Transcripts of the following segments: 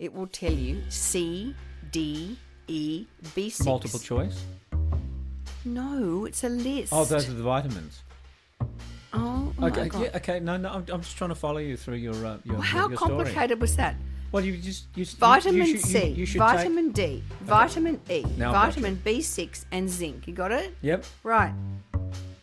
it will tell you C, D, E, B6. Multiple choice? No, it's a list. Oh, those are the vitamins. Oh my Okay, God. yeah, okay. No, I'm just trying to follow you through your How your complicated was that? Well, you Vitamin you should, C, you should vitamin D, vitamin E, Now I've got vitamin B6 and zinc. You got it? Yep. Right.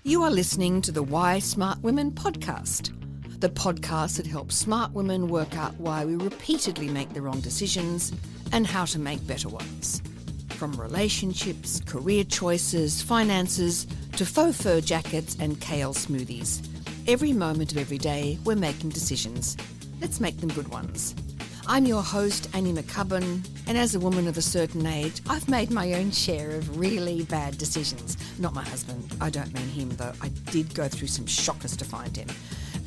You are listening to the Why Smart Women podcast, the podcast that helps smart women work out why we repeatedly make the wrong decisions and how to make better ones. From relationships, career choices, finances, to faux fur jackets and kale smoothies. Every moment of every day, we're making decisions. Let's make them good ones. I'm your host, Annie McCubbin, and as a woman of a certain age, I've made my own share of really bad decisions. Not my husband, I don't mean him, though I did go through some shockers to find him.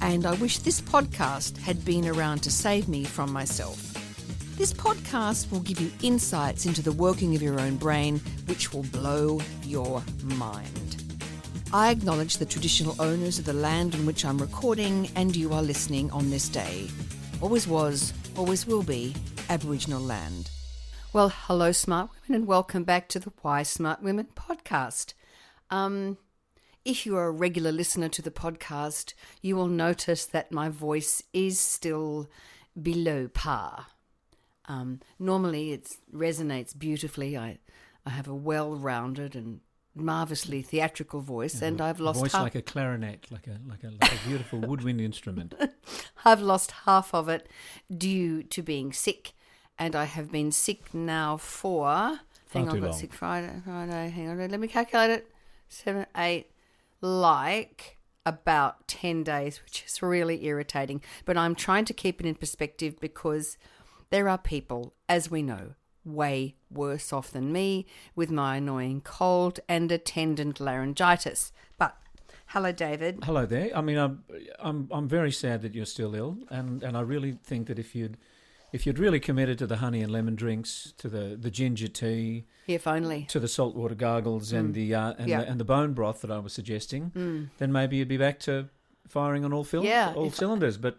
And I wish this podcast had been around to save me from myself. This podcast will give you insights into the working of your own brain, which will blow your mind. I acknowledge the traditional owners of the land on which I'm recording, and you are listening on this day. Always was, always will be, Aboriginal land. Well, hello, smart women, and welcome back to the Why Smart Women podcast. If you are a regular listener to the podcast, you will notice that my voice is still below par. Normally it resonates beautifully. I have a well-rounded and marvellously theatrical voice, and I've lost voice like a clarinet, like a beautiful woodwind instrument. I've lost half of it due to being sick, and I have been sick now for. Hang on, I got sick Friday. Hang on, let me calculate it. 7, 8, like about 10 days, which is really irritating. But I'm trying to keep it in perspective because there are people, as we know, way worse off than me with my annoying cold and attendant laryngitis. But hello, David. Hello there. I mean, I'm very sad that you're still ill, and I really think that if you'd really committed to the honey and lemon drinks, to the ginger tea, if only, to the saltwater gargles and the bone broth that I was suggesting, then maybe you'd be back to firing on all cylinders. But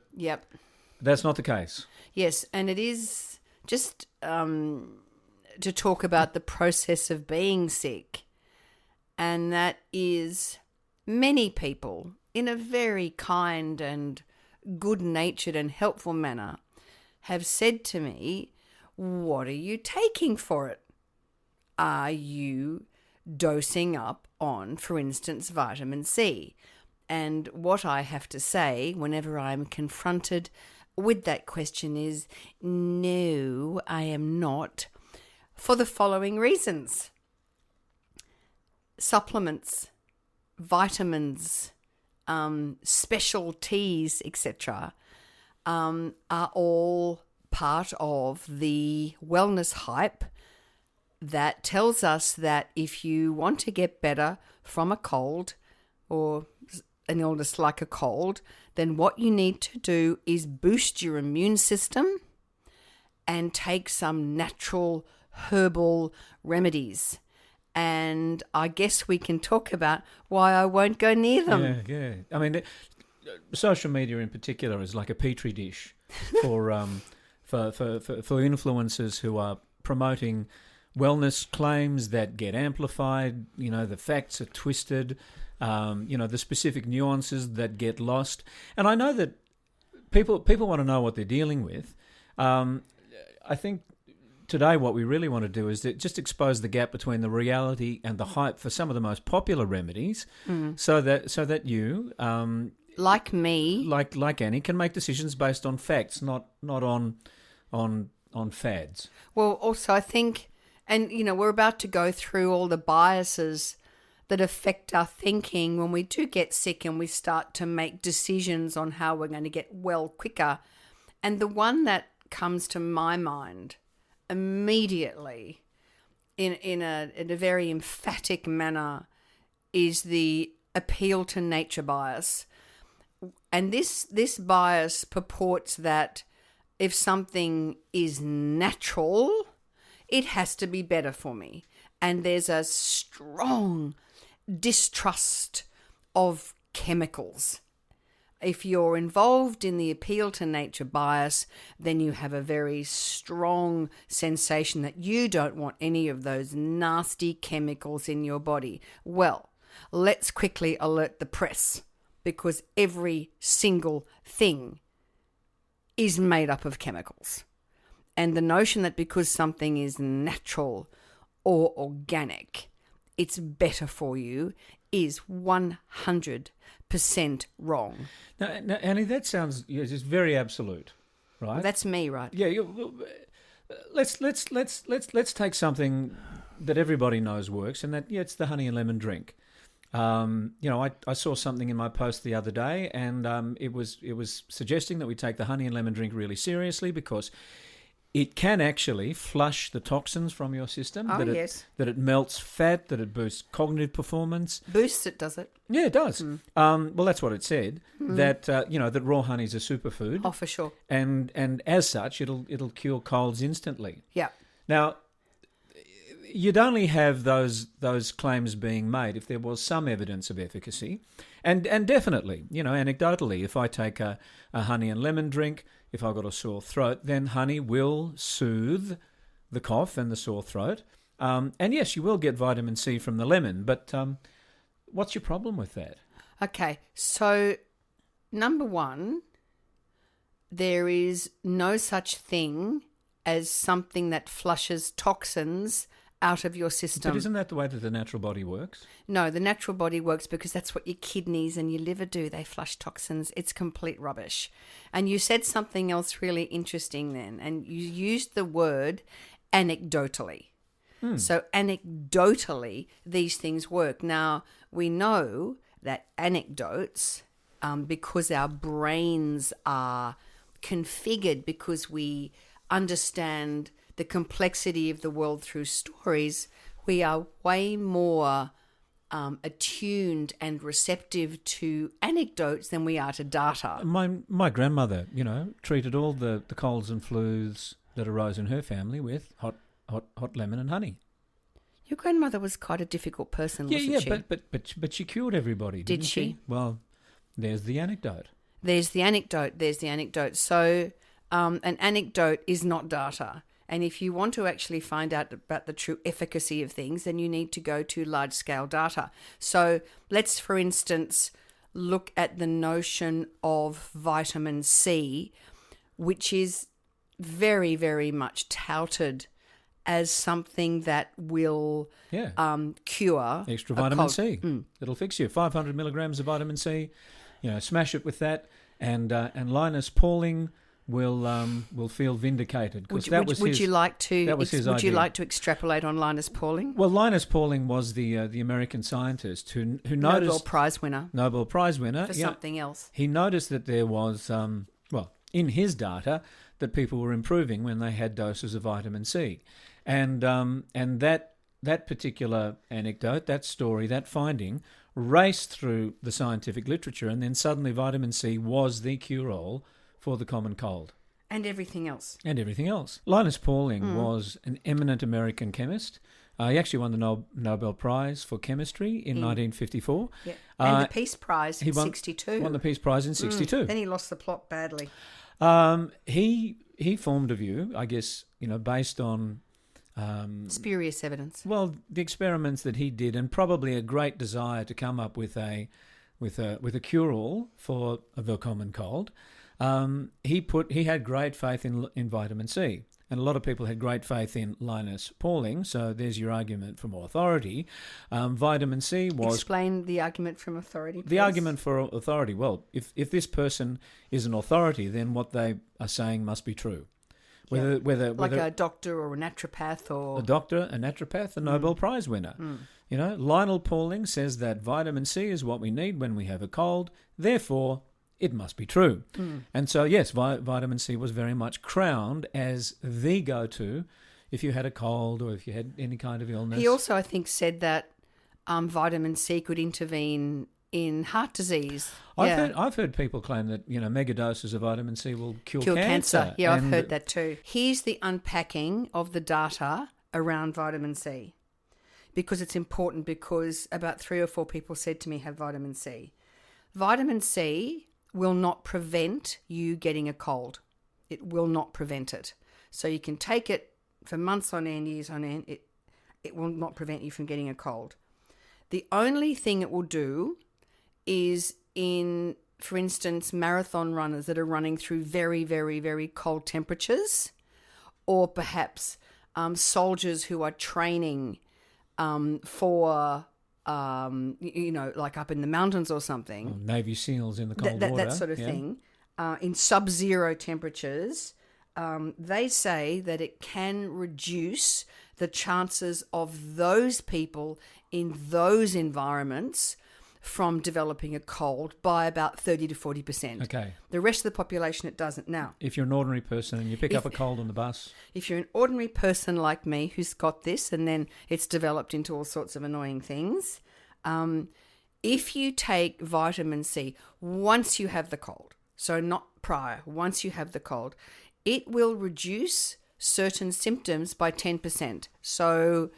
that's not the case. Yes, and it is just to talk about the process of being sick, and that is many people in a very kind and good-natured and helpful manner have said to me, what are you taking for it? Are you dosing up on, for instance, vitamin C? And what I have to say whenever I'm confronted with that question is, no, I am not, for the following reasons. Supplements, vitamins, special teas, etc., are all part of the wellness hype that tells us that if you want to get better from a cold or an illness like a cold, then what you need to do is boost your immune system and take some natural herbal remedies. And I guess we can talk about why I won't go near them. Yeah. I mean, social media in particular is like a petri dish for influencers who are promoting wellness claims that get amplified. You know, the facts are twisted. The specific nuances that get lost. And I know that people want to know what they're dealing with. I think today what we really want to do is just expose the gap between the reality and the hype for some of the most popular remedies, so that you, like me, like Annie, can make decisions based on facts, not on fads. Well, also I think, and we're about to go through all the biases that affect our thinking when we do get sick and we start to make decisions on how we're going to get well quicker. And the one that comes to my mind immediately in a very emphatic manner is the appeal to nature bias. And this bias purports that if something is natural, it has to be better for me. And there's a strong distrust of chemicals. If you're involved in the appeal to nature bias, then you have a very strong sensation that you don't want any of those nasty chemicals in your body. Well, let's quickly alert the press, because every single thing is made up of chemicals. And the notion that because something is natural or organic, it's better for you is 100% wrong. Now, Annie, that sounds just very absolute, right? Well, that's me, right? Yeah. Let's take something that everybody knows works, and that it's the honey and lemon drink. I saw something in my post the other day, and it was suggesting that we take the honey and lemon drink really seriously, because it can actually flush the toxins from your system. Oh, yes. That it melts fat, that it boosts cognitive performance. Boosts it, does it? Yeah, it does. Well, that's what it said. That that raw honey is a superfood. Oh, for sure. And as such, it'll cure colds instantly. Yeah. Now, you'd only have those claims being made if there was some evidence of efficacy, and definitely, anecdotally, if I take a honey and lemon drink, if I've got a sore throat, then honey will soothe the cough and the sore throat, and yes, you will get vitamin C from the lemon, but what's your problem with that? Okay, so number one, there is no such thing as something that flushes toxins out of your system. But isn't that the way that the natural body works? No, the natural body works because that's what your kidneys and your liver do. They flush toxins. It's complete rubbish. And you said something else really interesting then, and you used the word anecdotally. So anecdotally, these things work. Now, we know that anecdotes, because our brains are configured, because we understand the complexity of the world through stories, we are way more attuned and receptive to anecdotes than we are to data. My grandmother, treated all the colds and flus that arose in her family with hot lemon and honey. Your grandmother was quite a difficult person, wasn't she? But she cured everybody, didn't she? Well, there's the anecdote. There's the anecdote. So an anecdote is not data. And if you want to actually find out about the true efficacy of things, then you need to go to large-scale data. So let's, for instance, look at the notion of vitamin C, which is very, very much touted as something that will cure extra vitamin C. It'll fix you. 500 milligrams of vitamin C. Smash it with that, and Linus Pauling will feel vindicated, because would you like to extrapolate on Linus Pauling? Well, Linus Pauling was the American scientist who noticed Nobel Prize winner for something else. He noticed that there was in his data that people were improving when they had doses of vitamin C, and that particular anecdote, that story, that finding raced through the scientific literature, and then suddenly vitamin C was the cure-all for the common cold. And everything else. Linus Pauling was an eminent American chemist. He actually won the Nobel Prize for Chemistry in 1954. Yeah. And the Peace Prize in 1962. Won the Peace Prize in 1962. Then he lost the plot badly. He formed a view, I guess, based on spurious evidence. Well, the experiments that he did, and probably a great desire to come up with a cure-all for the common cold. He had great faith in vitamin C, and a lot of people had great faith in Linus Pauling. So there's your argument from authority. Vitamin C was... Explain the argument from authority, please. The argument for authority. Well, if this person is an authority, then what they are saying must be true. Whether a doctor or a naturopath or... A doctor, a naturopath, a Nobel Prize winner. Lionel Pauling says that vitamin C is what we need when we have a cold, therefore it must be true. And so, yes, vitamin C was very much crowned as the go-to if you had a cold or if you had any kind of illness. He also, I think, said that vitamin C could intervene in heart disease. I've heard people claim that mega doses of vitamin C will cure cancer. Yeah, I've heard that too. Here's the unpacking of the data around vitamin C, because it's important, because about 3 or 4 people said to me have vitamin C. Vitamin C will not prevent you getting a cold. It will not prevent it. So you can take it for months on end, years on end. It will not prevent you from getting a cold. The only thing it will do is in, for instance, marathon runners that are running through very, very, very cold temperatures, or perhaps soldiers who are training for, like up in the mountains or something. Or Navy SEALs in the cold water. That sort of thing. In sub-zero temperatures, they say that it can reduce the chances of those people in those environments from developing a cold by about 30 to 40%. Okay. The rest of the population, it doesn't. Now, If you're an ordinary person and you pick up a cold on the bus, if you're an ordinary person like me who's got this and then it's developed into all sorts of annoying things, if you take vitamin C once you have the cold, so not prior, once you have the cold, it will reduce certain symptoms by 10%. So,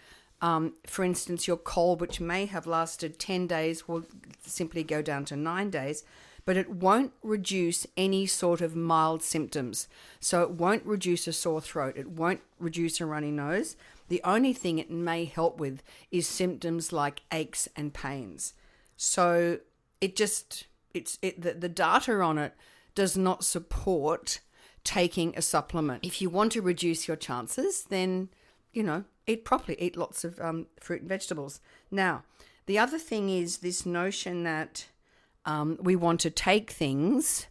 for instance, your cold, which may have lasted 10 days, will simply go down to 9 days, but it won't reduce any sort of mild symptoms. So it won't reduce a sore throat. It won't reduce a runny nose. The only thing it may help with is symptoms like aches and pains. So the data on it does not support taking a supplement. If you want to reduce your chances, then, eat properly, eat lots of fruit and vegetables. Now, the other thing is this notion that we want to take things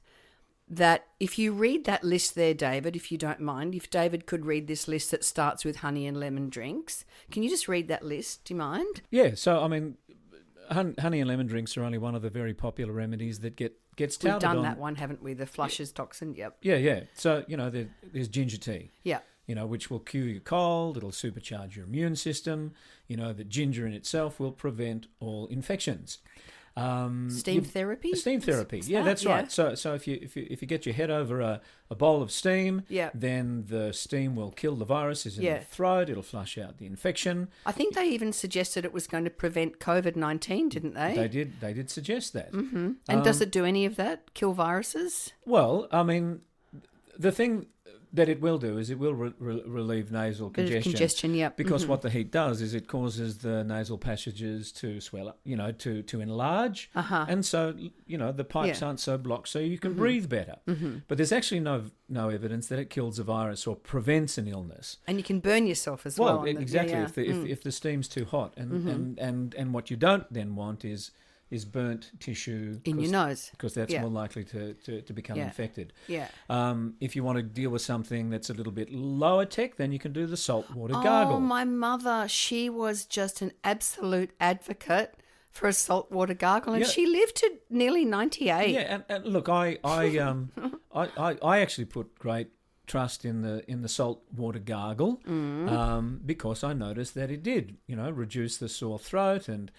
that, if you read that list there, David, if you don't mind, if David could read this list that starts with honey and lemon drinks, can you just read that list? Do you mind? yeah. So I mean, honey and lemon drinks are only one of the very popular remedies that gets touted We've done on. that one, haven't we? The flushes toxin, yep. Yeah. So there's ginger tea. Yeah. Which will cure your cold. It'll supercharge your immune system. That ginger in itself will prevent all infections. Steam therapy? Steam therapy. Yeah, that's right. So if you get your head over a bowl of steam, then the steam will kill the viruses in the throat. It'll flush out the infection. I think they even suggested it was going to prevent COVID-19, didn't they? They did suggest that. Mm-hmm. And does it do any of that? Kill viruses? Well, I mean, the thing that it will do is it will relieve nasal congestion. Yeah. Because what the heat does is it causes the nasal passages to swell up, to enlarge. And so, the pipes aren't so blocked, so you can breathe better. But there's actually no evidence that it kills a virus or prevents an illness. And you can burn yourself as well. Exactly. If the steam's too hot. And what you don't then want is burnt tissue in your nose, because that's more likely to become infected. Yeah. If you want to deal with something that's a little bit lower tech, then you can do the saltwater gargle. Oh, my mother, she was just an absolute advocate for a saltwater gargle, and she lived to nearly 98. Yeah, and look, I actually put great trust in the saltwater gargle because I noticed that it did, reduce the sore throat and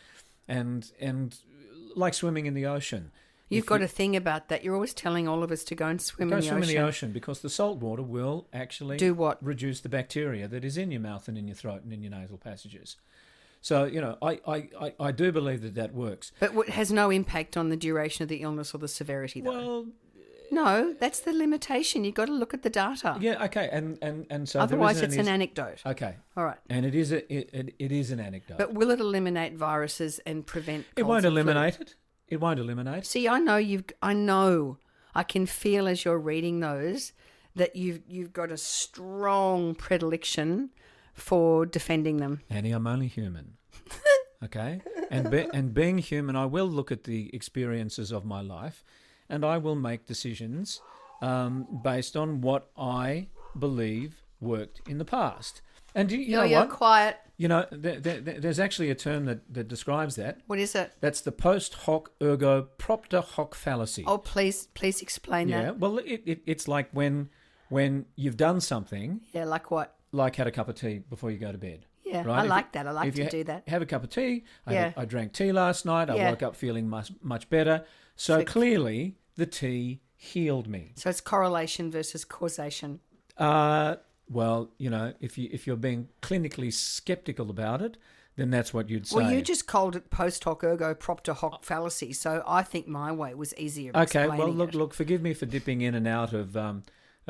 like swimming in the ocean. You've got a thing about that. You're always telling all of us to go and swim in the ocean. Go swim in the ocean because the salt water will actually do what? Reduce the bacteria that is in your mouth and in your throat and in your nasal passages. So, I do believe that works. But it has no impact on the duration of the illness or the severity, though. Well, no, that's the limitation. You've got to look at the data. Yeah, okay, and so otherwise it's an anecdote. Okay, all right, and it is an anecdote. But will it eliminate viruses and prevent? It won't eliminate it. It won't eliminate. See, I know. I can feel as you're reading those that you've got a strong predilection for defending them. Annie, I'm only human. Okay, and being human, I will look at the experiences of my life. And I will make decisions based on what I believe worked in the past. And you know what? You're quiet. There's actually a term that describes that. What is it? That's the post hoc ergo propter hoc fallacy. Oh, please explain that. Yeah, well, it's like when you've done something. Yeah, like what? Like had a cup of tea before you go to bed. Yeah, right? I like that. I like to do that. Have a cup of tea. I drank tea last night. I woke up feeling much better. So clearly, the tea healed me. So it's correlation versus causation. Well, if you're being clinically skeptical about it, then that's what you'd say. Well, you just called it post hoc ergo propter hoc fallacy, so I think my way was easier of Okay, explaining well, it. look, forgive me for dipping in and out of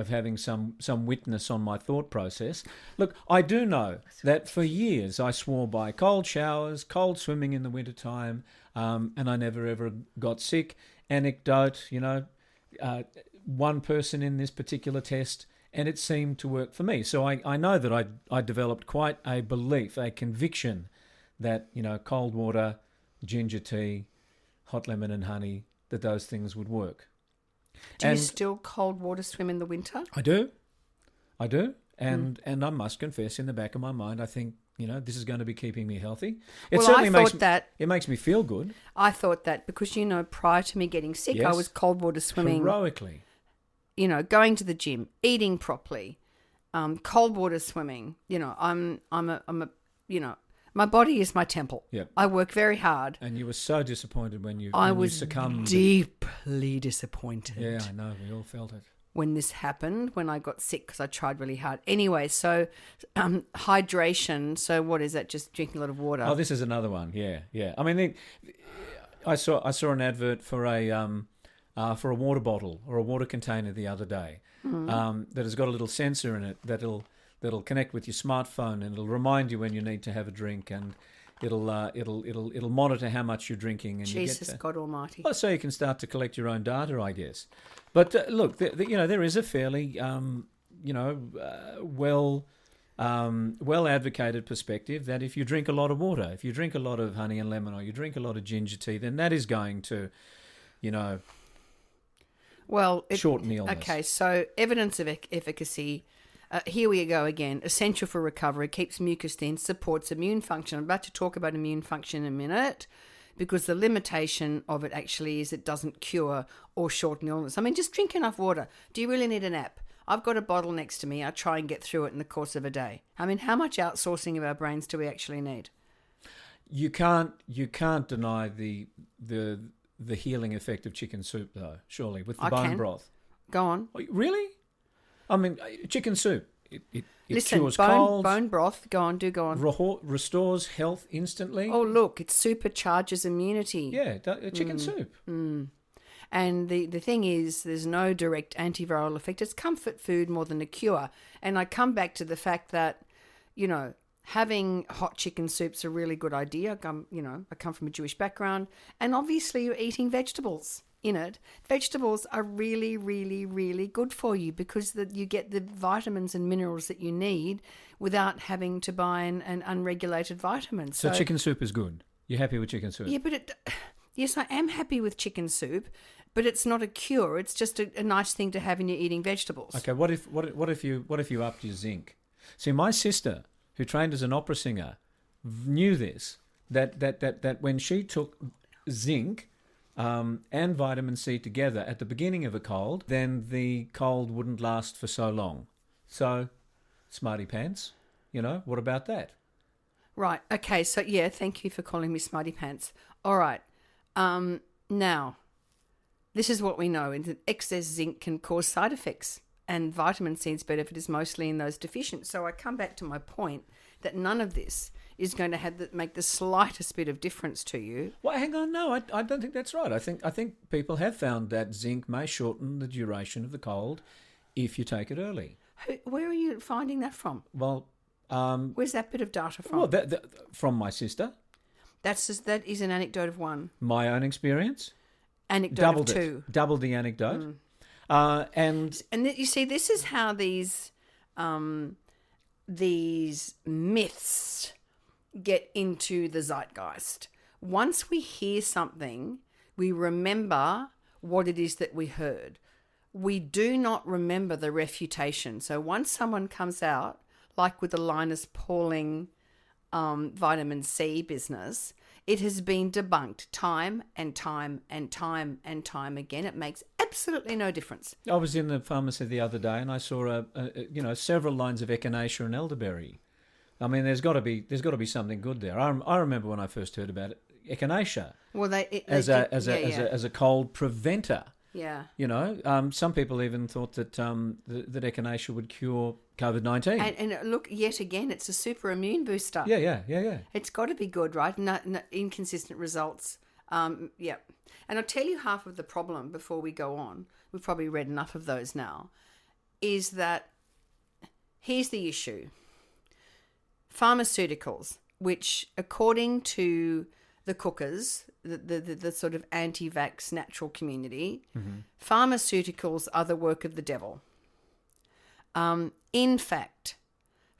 having some witness on my thought process. Look, I do know that for years I swore by cold showers, cold swimming in the wintertime, and I never ever got sick. Anecdote, one person in this particular test, and it seemed to work for me. So I know that I developed quite a belief, a conviction that, cold water, ginger tea, hot lemon and honey, that those things would work. Do you still cold water swim in the winter? I do. And I must confess, in the back of my mind, I think, this is going to be keeping me healthy. It makes me feel good. I thought that because, prior to me getting sick, I was cold water swimming. Heroically. Going to the gym, eating properly, cold water swimming. My body is my temple. Yep. I work very hard. And you were so disappointed when you succumbed. Deeply disappointed. Yeah, I know. We all felt it. When this happened, when I got sick because I tried really hard. Anyway, so hydration. So what is that? Just drinking a lot of water. Oh, this is another one. Yeah. I mean, I saw an advert for a water bottle or a water container the other day that has got a little sensor in it that'll connect with your smartphone, and it'll remind you when you need to have a drink, and it'll monitor how much you're drinking. And Jesus, God Almighty! Well, so you can start to collect your own data, I guess. But look, there is a fairly well advocated perspective that if you drink a lot of water, if you drink a lot of honey and lemon, or you drink a lot of ginger tea, then that is going to, shorten the illness. Okay, so evidence of efficacy. Here we go again. Essential for recovery, keeps mucus thin, supports immune function. I'm about to talk about immune function in a minute, because the limitation of it actually is it doesn't cure or shorten illness. I mean, just drink enough water. Do you really need a nap? I've got a bottle next to me. I try and get through it in the course of a day. I mean, how much outsourcing of our brains do we actually need? You can't deny the healing effect of chicken soup, though, surely, with the bone broth. Go on. Really? I mean, chicken soup, it Listen, cures colds. Bone broth, go on. Restores health instantly. Oh, look, it supercharges immunity. Yeah, chicken soup. And the thing is, there's no direct antiviral effect. It's comfort food more than a cure. And I come back to the fact that, having hot chicken soup's a really good idea. I come from a Jewish background. And obviously you're eating vegetables in it. Vegetables are really, really, really good for you because you get the vitamins and minerals that you need without having to buy an unregulated vitamin. So chicken soup is good. You're happy with chicken soup? Yeah, yes, I am happy with chicken soup, but it's not a cure. It's just a nice thing to have when you're eating vegetables. Okay, what if you upped your zinc? See, my sister, who trained as an opera singer, knew this, that when she took zinc and vitamin C together at the beginning of a cold, then the cold wouldn't last for so long. So, smarty pants, what about that? Right. Okay. So, yeah, thank you for calling me smarty pants. All right. Now, this is what we know. Excess zinc can cause side effects, and vitamin C's benefit is mostly in those deficient. So I come back to my point that none of this is going to make the slightest bit of difference to you. Well, hang on, no, I don't think that's right. I think people have found that zinc may shorten the duration of the cold if you take it early. Where are you finding that from? Well, where's that bit of data from? Well, from my sister. That is an anecdote of one. My own experience. Anecdote of two. Doubled the anecdote. And you see, this is how these myths get into the zeitgeist. Once we hear something, we remember what it is that we heard. We do not remember the refutation. So once someone comes out, like with the Linus Pauling vitamin C business, it has been debunked time and time and time and time again. It makes absolutely no difference. I was in the pharmacy the other day and I saw several lines of echinacea and elderberry. I mean, there's got to be something good there. I remember when I first heard about it, echinacea. Well, as a cold preventer. Yeah. Some people even thought that that echinacea would cure COVID-19. And look, yet again, it's a super immune booster. Yeah. It's got to be good, right? No, inconsistent results. Yeah. And I'll tell you half of the problem before we go on. We've probably read enough of those now. Is that here's the issue. Pharmaceuticals, which according to the cookers, the sort of anti-vax natural community, pharmaceuticals are the work of the devil. In fact,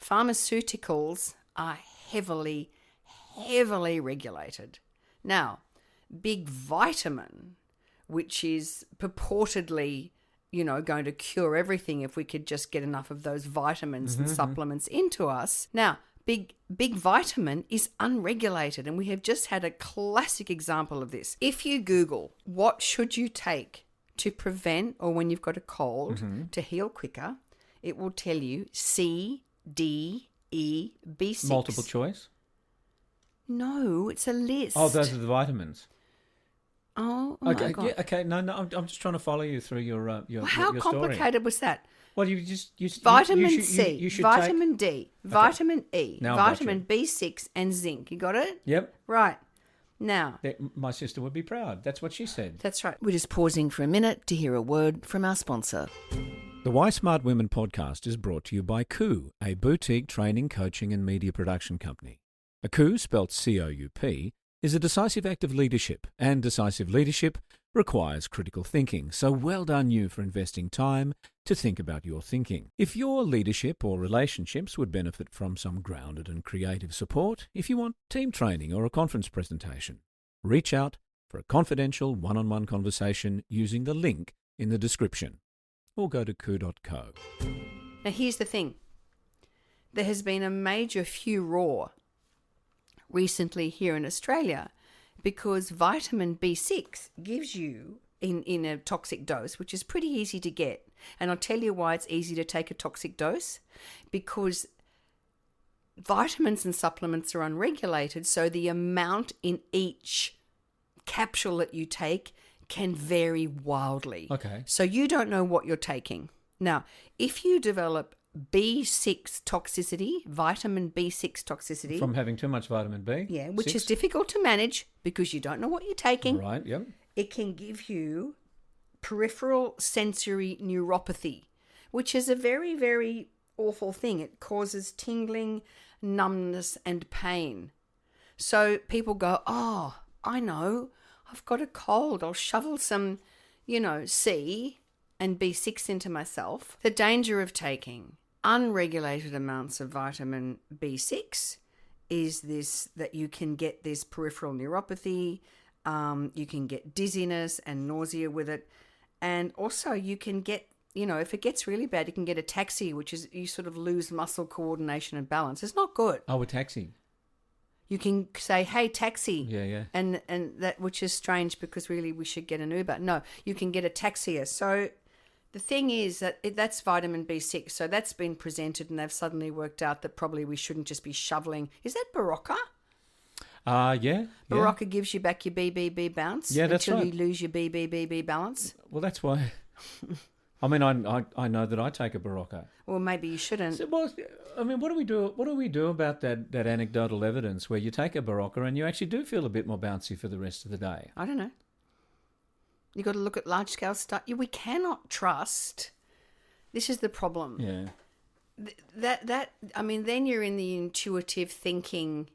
pharmaceuticals are heavily regulated. Now, big vitamin, which is purportedly, going to cure everything if we could just get enough of those vitamins and supplements into us. Now, big vitamin is unregulated, and we have just had a classic example of this. If you Google what should you take to prevent or when you've got a cold to heal quicker, it will tell you C, D, E, B6. Multiple choice? No, it's a list. Oh, those are the vitamins. Oh okay, my God. Yeah, okay. No, I'm just trying to follow you through your How your complicated story. was that? Well, Vitamin C, you should vitamin D, vitamin E, Now I've got vitamin B6 and zinc. You got it? Yep. Right. Now. My sister would be proud. That's what she said. That's right. We're just pausing for a minute to hear a word from our sponsor. The Why Smart Women podcast is brought to you by Coup, a boutique training, coaching and media production company. A coup, spelt C-O-U-P, is a decisive act of leadership, and decisive leadership requires critical thinking. So well done you for investing time to think about your thinking. If your leadership or relationships would benefit from some grounded and creative support, if you want team training or a conference presentation, reach out for a confidential one-on-one conversation using the link in the description, or go to coup.co. Now, here's the thing. There has been a major furore recently here in Australia because vitamin B6 gives you in a toxic dose, which is pretty easy to get. And I'll tell you why it's easy to take a toxic dose. Because vitamins and supplements are unregulated, so the amount in each capsule that you take can vary wildly. Okay. So you don't know what you're taking. Now, if you develop B6 toxicity, vitamin B6 toxicity. From having too much vitamin B? Yeah, which 6? is difficult to manage because you don't know what you're taking. Right, yep. It can give you peripheral sensory neuropathy, which is a very, very awful thing. It causes tingling, numbness, and pain. So people go, oh, I know, I've got a cold. I'll shovel some, C and B6 into myself. The danger of taking unregulated amounts of vitamin B6 is this, that you can get this peripheral neuropathy, you can get dizziness and nausea with it, and also you can get, if it gets really bad, you can get ataxia, which is you sort of lose muscle coordination and balance. It's not good. Oh, a taxi. You can say, hey, taxi. Yeah. And that, which is strange because really we should get an Uber. No, you can get ataxia. So the thing is that that's vitamin B6. So that's been presented and they've suddenly worked out that probably we shouldn't just be shoveling. Is that Berocca? Yeah. Berocca gives you back your BBB bounce until right. you lose your BBB balance. Well, that's why. I mean, I know that I take a Berocca. Well, maybe you shouldn't. So, well, I mean, what do we do? What do we do about that anecdotal evidence where you take a Berocca and you actually do feel a bit more bouncy for the rest of the day? I don't know. You got to look at large scale stuff. We cannot trust. This is the problem. Yeah. Then you're in the intuitive thinking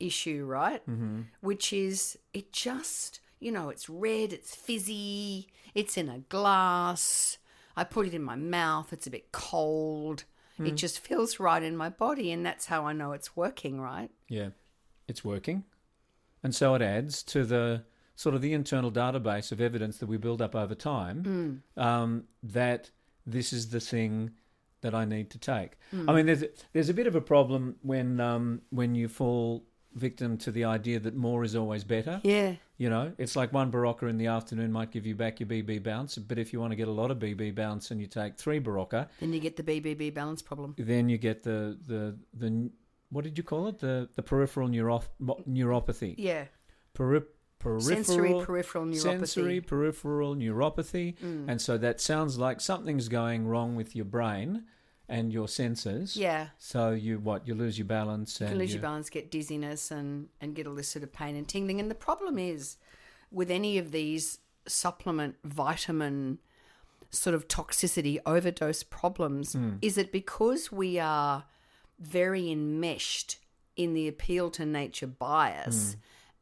issue, right? Mm-hmm. Which is, it just, it's red, it's fizzy, it's in a glass. I put it in my mouth, it's a bit cold. It just feels right in my body, and that's how I know it's working, right? Yeah, it's working. And so it adds to the sort of the internal database of evidence that we build up over time that this is the thing that I need to take. I mean, there's a bit of a problem when you fall victim to the idea that more is always better. Yeah. It's like one Berocca in the afternoon might give you back your BB bounce, but if you want to get a lot of BB bounce and you take 3 Berocca, then you get the BBB balance problem. Then you get the what did you call it? The peripheral neuropathy. Yeah. Sensory peripheral neuropathy. And so that sounds like something's going wrong with your brain, and your senses. Yeah. So you lose your balance. You can lose your balance, get dizziness and get a list of pain and tingling. And the problem is with any of these supplement vitamin sort of toxicity overdose problems is that because we are very enmeshed in the appeal to nature bias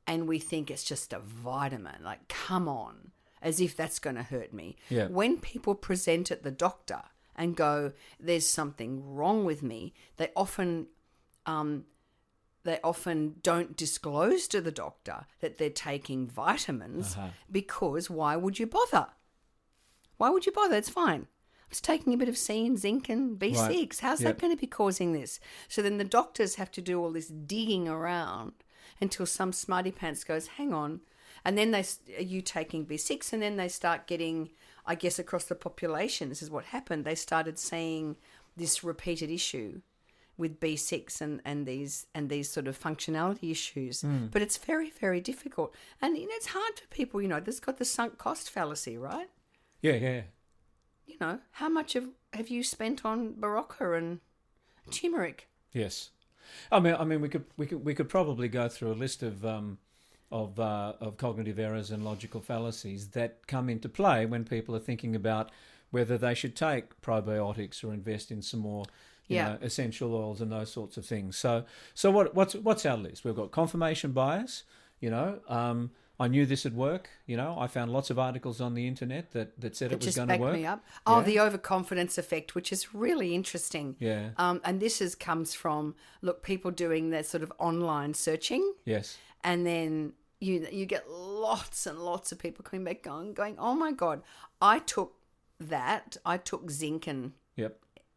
and we think it's just a vitamin, like, come on, as if that's going to hurt me. Yeah. When people present at the doctor and go, there's something wrong with me, they often don't disclose to the doctor that they're taking vitamins because why would you bother? Why would you bother? It's fine. I was taking a bit of C and zinc and B6. Right. How's that going to be causing this? So then the doctors have to do all this digging around until some smarty pants goes, hang on. And then are you taking B6? And then they start getting, I guess, across the population, this is what happened. They started seeing this repeated issue with B6 and these sort of functionality issues. But it's very, very difficult. And, it's hard for people, there's got the sunk cost fallacy, right? Yeah. How much have you spent on Barocca and turmeric? Yes. I mean, we could probably go through a list of cognitive errors and logical fallacies that come into play when people are thinking about whether they should take probiotics or invest in some more essential oils and those sorts of things. So what's our list? We've got confirmation bias. I knew this would work. I found lots of articles on the internet that said it was going to work. Just backed me up. Oh, the overconfidence effect, which is really interesting. Yeah. And this comes from, people doing that sort of online searching. Yes. And then you get lots and lots of people coming back going, oh my God, I took that. I took zinc and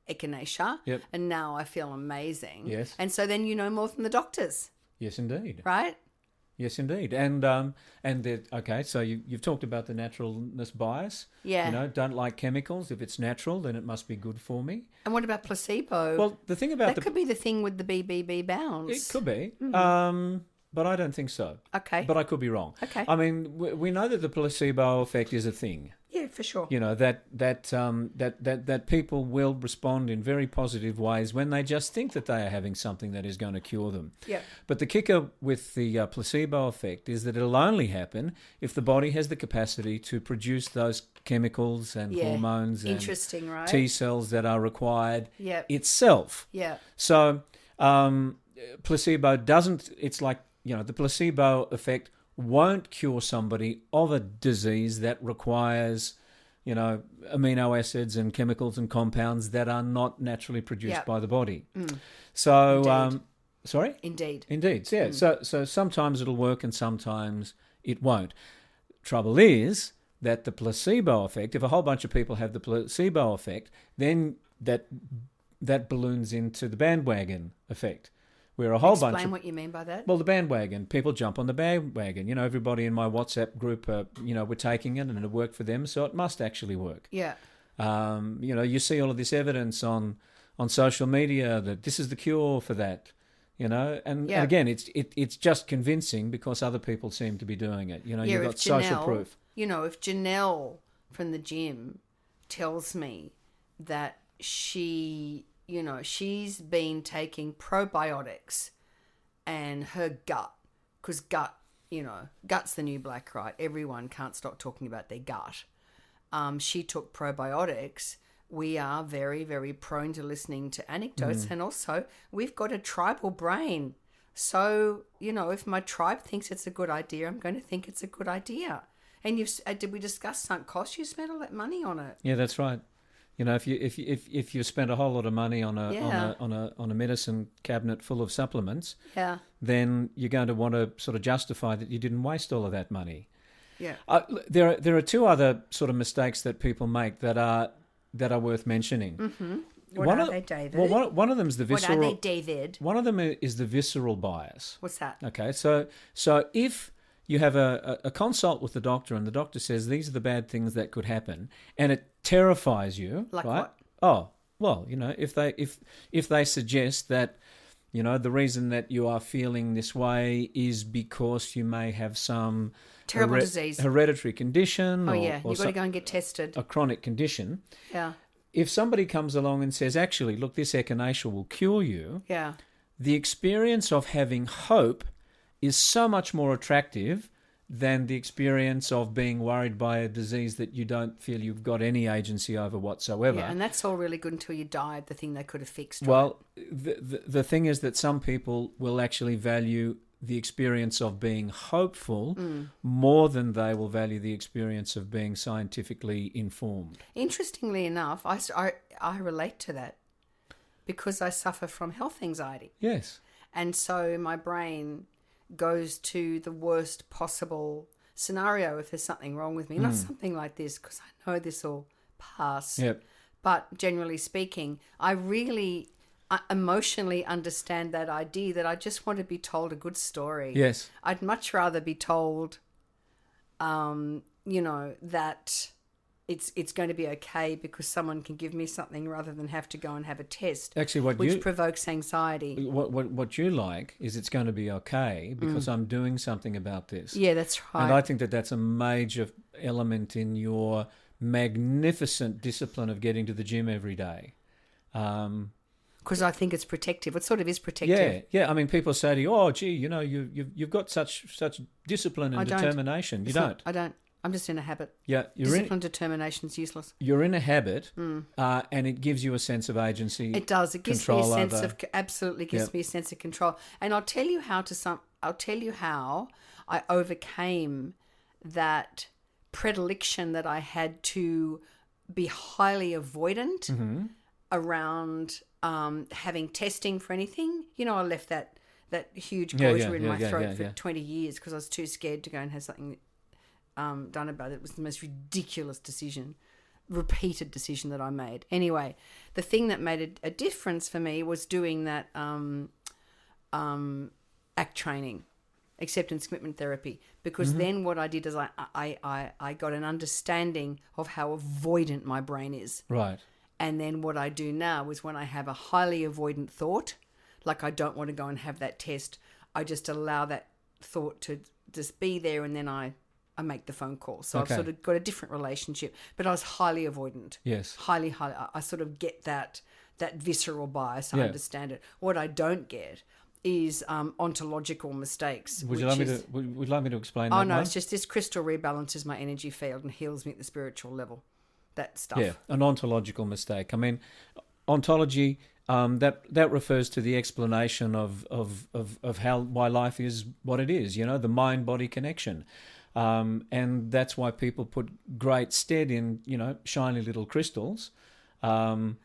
echinacea. Yep. And now I feel amazing. Yes. And so then you know more than the doctors. Yes, indeed. Right? Yes, indeed. And so you've talked about the naturalness bias. Yeah. Don't like chemicals. If it's natural, then it must be good for me. And what about placebo? Well, the thing about that could be the thing with the BBB bounce. It could be. But I don't think so. Okay. But I could be wrong. Okay. I mean, we know that the placebo effect is a thing. Yeah, for sure. That people will respond in very positive ways when they just think that they are having something that is going to cure them. Yeah. But the kicker with the placebo effect is that it'll only happen if the body has the capacity to produce those chemicals and hormones and right? T cells that are required itself. Yeah. So placebo doesn't. It's like the placebo effect won't cure somebody of a disease that requires, amino acids and chemicals and compounds that are not naturally produced by the body. So, sorry? Indeed. Yeah. So sometimes it'll work and sometimes it won't. Trouble is that the placebo effect, if a whole bunch of people have the placebo effect, then that balloons into the bandwagon effect. Where a whole bunch Explain what you mean by that. Well, the bandwagon. People jump on the bandwagon. Everybody in my WhatsApp group, were taking it and it worked for them, so it must actually work. Yeah. You see all of this evidence on social media that this is the cure for that. And again, it's just convincing because other people seem to be doing it. You've got social proof. If Janelle from the gym tells me that she's been taking probiotics and her gut, because gut's the new black, right? Everyone can't stop talking about their gut. She took probiotics. We are very, very prone to listening to anecdotes. And also we've got a tribal brain. So, if my tribe thinks it's a good idea, I'm going to think it's a good idea. And did we discuss sunk costs? You spent all that money on it. Yeah, that's right. If you spend a whole lot of money on a medicine cabinet full of supplements, then you're going to want to sort of justify that you didn't waste all of that money. Yeah. There are two other sort of mistakes that people make that are worth mentioning. Mm-hmm. What are they, David? Well, one of them is the visceral. What are they, David? One of them is the visceral bias. What's that? Okay, so if you have a consult with the doctor and the doctor says these are the bad things that could happen and it terrifies you, like right? What? Oh, well, if they suggest that, the reason that you are feeling this way is because you may have some terrible disease, hereditary condition, you've got to go and get tested, a chronic condition. Yeah. if somebody comes along and says, actually, look, this echinacea will cure you, Yeah. the experience of having hope is so much more attractive than the experience of being worried by a disease that you don't feel you've got any agency over whatsoever. Yeah, and that's all really good until you die of the thing they could have fixed. Well, the thing is that some people will actually value the experience of being hopeful more than they will value the experience of being scientifically informed. Interestingly enough, I relate to that because I suffer from health anxiety. Yes. And so my brain goes to the worst possible scenario if there's something wrong with me. Not something like this, because I know this will pass. Yep. But generally speaking, I really emotionally understand that idea that I just want to be told a good story. Yes. I'd much rather be told, that it's going to be okay because someone can give me something rather than have to go and have a test. Actually, which provokes anxiety. What you like is it's going to be okay because I'm doing something about this. Yeah, that's right. And I think that that's a major element in your magnificent discipline of getting to the gym every day. Because I think it's protective. It sort of is protective. Yeah. I mean, people say to you, "Oh, gee, you've got such discipline and determination." You don't. I don't. I'm just in a habit. Yeah, Discipline, determination's useless. You're in a habit, and it gives you a sense of agency. It does. It gives me a sense of absolutely gives me a sense of control. And I'll tell you how I overcame that predilection that I had to be highly avoidant around having testing for anything. I left that huge goiter in my throat for 20 years because I was too scared to go and have something done about it. It was the most ridiculous repeated decision that I made. Anyway, the thing that made a difference for me was doing that ACT training, acceptance commitment therapy, because then what I did is I got an understanding of how avoidant my brain is. Right. And then what I do now is when I have a highly avoidant thought, like I don't want to go and have that test, I just allow that thought to just be there, and then I make the phone call. So I've sort of got a different relationship. But I was highly avoidant. Yes. Highly. I sort of get that visceral bias. I understand it. What I don't get is ontological mistakes. Would you like me to explain that? Oh, no, it's just this crystal rebalances my energy field and heals me at the spiritual level. That stuff. Yeah, an ontological mistake. I mean, ontology, that refers to the explanation of why life is what it is, the mind-body connection. And that's why people put great stead in, shiny little crystals. Mind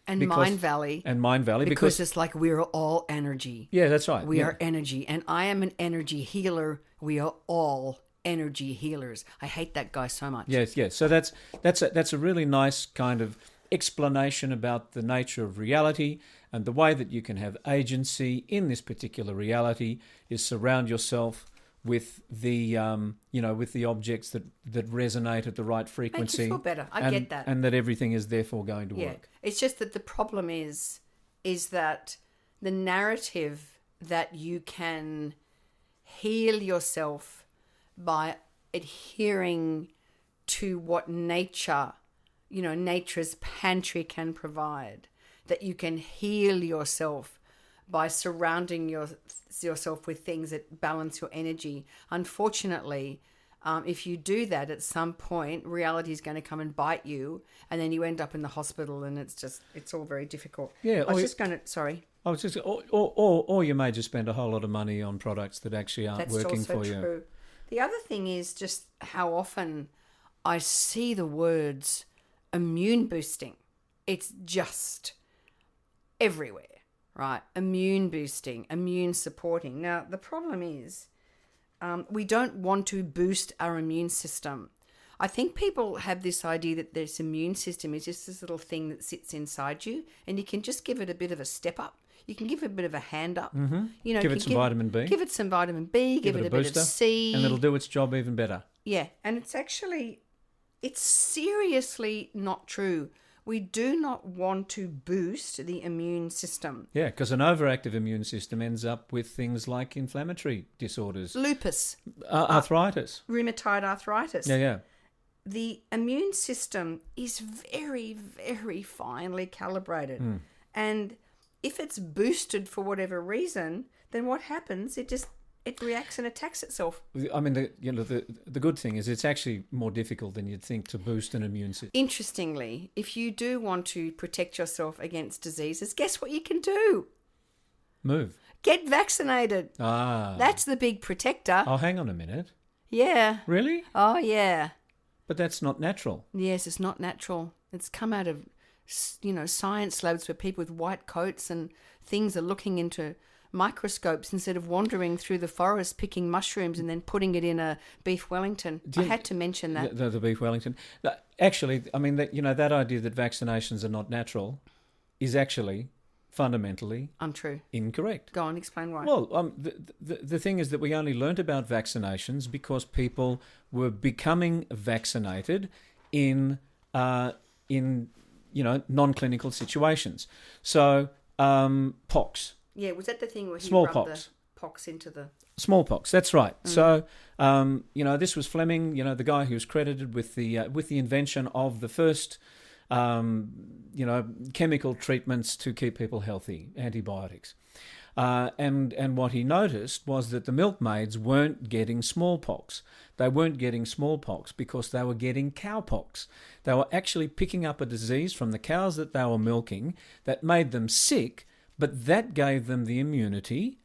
Valley. And Mind Valley. Because it's like we're all energy. Yeah, that's right. We are energy. And I am an energy healer. We are all energy healers. I hate that guy so much. Yes. So that's a really nice kind of explanation about the nature of reality, and the way that you can have agency in this particular reality is surround yourself with the with the objects that resonate at the right frequency. Make you feel better. I get that. And that everything is therefore going to work. It's just that the problem is that the narrative that you can heal yourself by adhering to what nature's pantry can provide, that you can heal yourself by surrounding yourself with things that balance your energy. Unfortunately, if you do that, at some point, reality is going to come and bite you, and then you end up in the hospital, and it's all very difficult. Yeah. Or you may just spend a whole lot of money on products that actually aren't working for you. That's also true. The other thing is just how often I see the words immune boosting. It's just everywhere. Right, immune boosting, immune supporting. Now, the problem is we don't want to boost our immune system. I think people have this idea that this immune system is just this little thing that sits inside you, and you can just give it a bit of a step up. You can give it a bit of a hand up. Mm-hmm. Give it some vitamin B. Give it some vitamin B. Give it a bit of C. And it'll do its job even better. Yeah, and it's seriously not true. We do not want to boost the immune system. Yeah, because an overactive immune system ends up with things like inflammatory disorders. Lupus. Arthritis. Rheumatoid arthritis. Yeah. the immune system is very, very finely calibrated. And if it's boosted for whatever reason, then what happens? It reacts and attacks itself. I mean, the good thing is it's actually more difficult than you'd think to boost an immune system. Interestingly, if you do want to protect yourself against diseases, guess what you can do? Move. Get vaccinated. That's the big protector. Oh, hang on a minute. Yeah. Really? Oh, yeah. But that's not natural. Yes, it's not natural. It's come out of, science labs where people with white coats and things are looking into microscopes instead of wandering through the forest picking mushrooms and then putting it in a beef Wellington. I had to mention that. The beef Wellington. Actually, I mean, that idea that vaccinations are not natural is actually fundamentally untrue. Incorrect. Go on, explain why. Well, the thing is that we only learnt about vaccinations because people were becoming vaccinated in non-clinical situations. So, pox. Yeah, was that the thing where he Smallpox. rubbed the pox into the... Smallpox, that's right. So, this was Fleming, the guy who was credited with the invention of the first, chemical treatments to keep people healthy, antibiotics. And what he noticed was that the milkmaids weren't getting smallpox. They weren't getting smallpox because they were getting cowpox. They were actually picking up a disease from the cows that they were milking that made them sick, but that gave them the immunity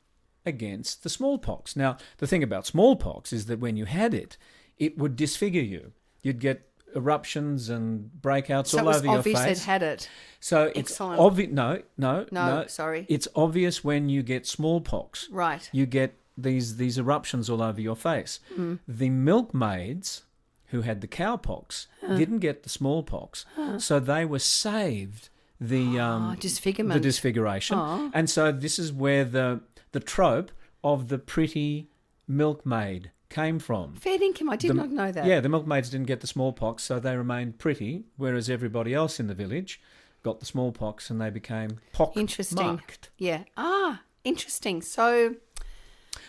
against the smallpox. Now, the thing about smallpox is that when you had it, it would disfigure you. You'd get eruptions and breakouts all over your face. So it was obvious they'd had it. So it's obvious. No, sorry. It's obvious when you get smallpox. Right. You get these eruptions all over your face. The milkmaids who had the cowpox didn't get the smallpox, so they were saved the disfigurement. The disfiguration. And so this is where the trope of the pretty milkmaid came from. Fair dinkum, I did not know that. Yeah, the milkmaids didn't get the smallpox, so they remained pretty, whereas everybody else in the village got the smallpox and they became pock-marked. Interesting. Yeah. Interesting. So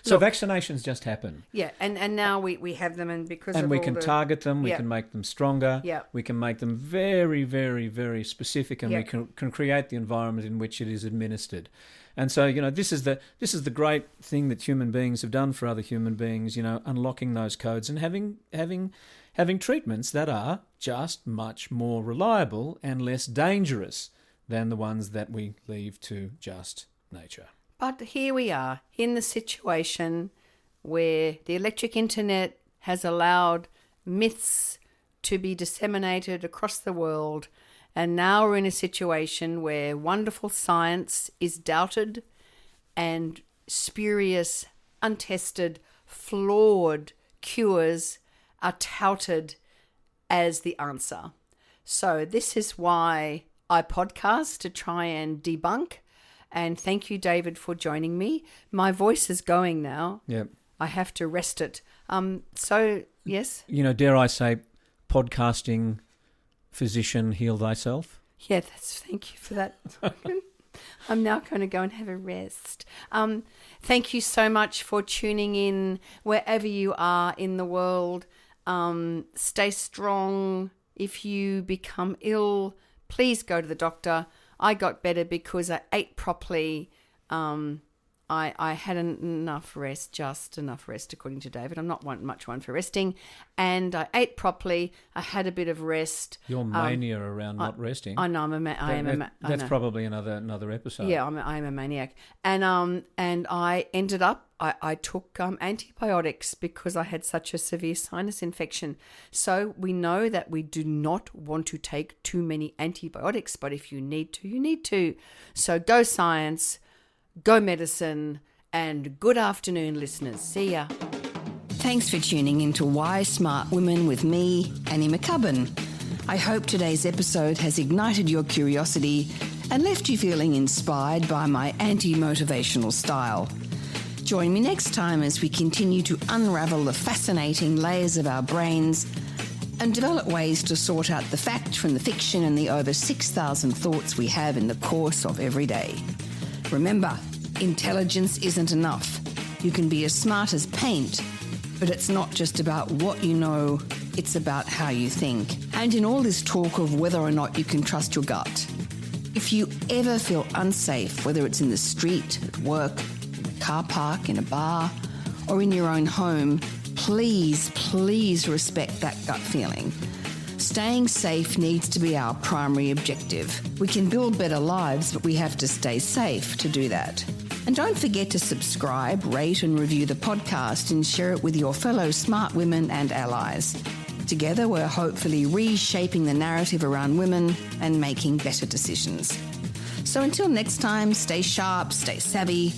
vaccinations just happen. Yeah, and now we have them, and because and of we all can the... target them, we can make them stronger, Yeah. we can make them very, very, very specific, and Yeah. we can create the environment in which it is administered. And so, this is the great thing that human beings have done for other human beings, unlocking those codes and having treatments that are just much more reliable and less dangerous than the ones that we leave to just nature. But here we are in the situation where the electric internet has allowed myths to be disseminated across the world, and now we're in a situation where wonderful science is doubted and spurious, untested, flawed cures are touted as the answer. So this is why I podcast, to try and debunk. And thank you, David, for joining me. My voice is going now. Yeah. I have to rest it. So, yes? Dare I say, podcasting physician, heal thyself? Yeah, thank you for that. I'm now going to go and have a rest. Thank you so much for tuning in wherever you are in the world. Stay strong. If you become ill, please go to the doctor. I got better because I ate properly. I had enough rest, just enough rest, according to David. I'm not much one for resting. And I ate properly. I had a bit of rest. Your mania around not resting. I know. That's probably another episode. Yeah, I am a maniac. And I ended up, I took antibiotics because I had such a severe sinus infection. So we know that we do not want to take too many antibiotics, but if you need to, you need to. So go science, go medicine, and good afternoon, listeners. See ya. Thanks for tuning in to Why Smart Women with me, Annie McCubbin. I hope today's episode has ignited your curiosity and left you feeling inspired by my anti-motivational style. Join me next time as we continue to unravel the fascinating layers of our brains and develop ways to sort out the fact from the fiction and the over 6,000 thoughts we have in the course of every day. Remember, intelligence isn't enough. You can be as smart as paint, But it's not just about what you know, it's about how you think. And in all this talk of whether or not you can trust your gut, if you ever feel unsafe, whether it's in the street, at work, in a car park, in a bar, or in your own home, please respect that gut feeling. Staying safe needs to be our primary objective. We can build better lives, but we have to stay safe to do that. And don't forget to subscribe, rate and review the podcast and share it with your fellow smart women and allies. Together, we're hopefully reshaping the narrative around women and making better decisions. So until next time, stay sharp, stay savvy,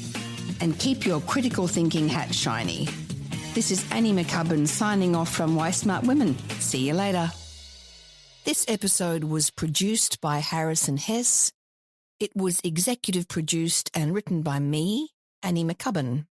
and keep your critical thinking hat shiny. This is Annie McCubbin signing off from Why Smart Women. See you later. This episode was produced by Harrison Hess. It was executive produced and written by me, Annie McCubbin.